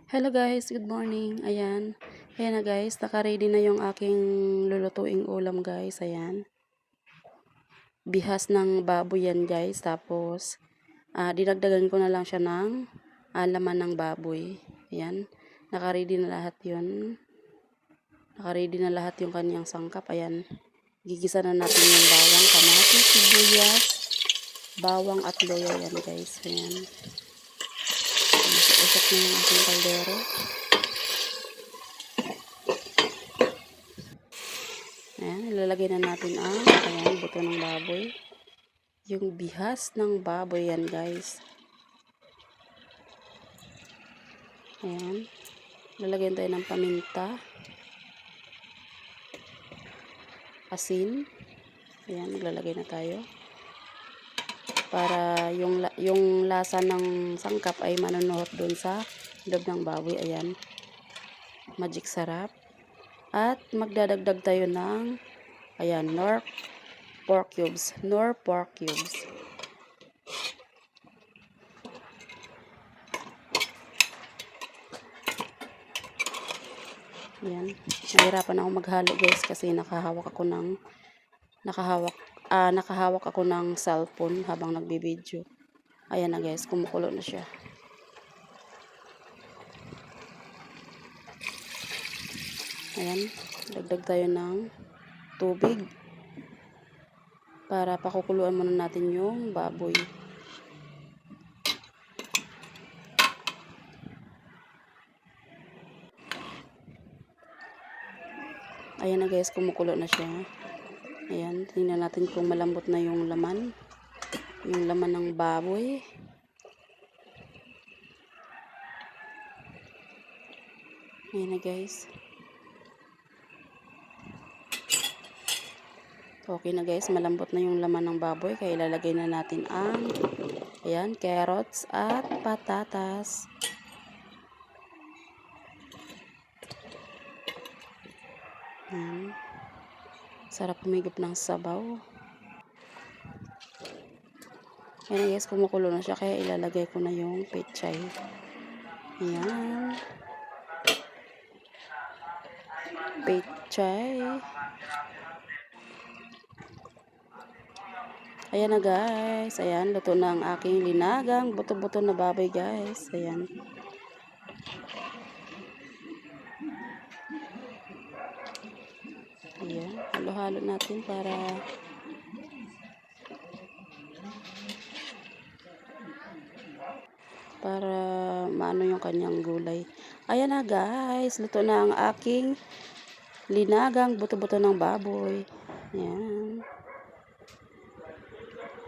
Hello guys, good morning. Ayan. Ayan na guys, naka-ready na yung aking lulutuing ulam guys. Ayan. Bihas ng baboy yan guys. Tapos, dinagdagan ko na lang siya ng laman ng baboy. Ayan. Naka-ready na lahat yun. Naka-ready na lahat yung kanyang sangkap. Ayan. Gigisa na natin yung bawang, kamatis, sibuyas, bawang at luya yan guys. Ayan. Usok na yung aking kaldero. Ayan, ilalagay na natin ang buto ng baboy. Yung bihas ng baboy yan guys. Ayan. Lalagyan tayo ng paminta. Asin. Ayan, maglalagay na tayo. Para yung lasa ng sangkap ay manonohot dun sa loob ng baboy. Ayan. Magic sarap. At magdadagdag tayo ng Nor pork cubes. Ayan. Nahirapan ako maghalo guys kasi nakahawak ako ng cellphone habang nagbibideo. Ayan na guys, kumukulo na siya. Ayan, dagdag tayo ng tubig para pakukuluan muna natin yung baboy. Ayan na guys, kumukulo na siya. Ayan, tingnan natin kung malambot na yung laman. Yung laman ng baboy. Ayan na guys. Okay na guys, malambot na yung laman ng baboy. Kaya ilalagay na natin ang carrots at patatas. Ayan. Sarap humigop ng sabaw. Ayan guys, kumukulo na siya. Kaya ilalagay ko na yung pechay. Ayan. Pechay. Ayan na guys. Ayan, luto na ang aking linagang buto-buto na baboy guys. Ayan. Ayan, halo-halo natin para maano yung kanyang gulay. Ayan na guys, luto na ang aking linagang buto-buto ng baboy. Ayan.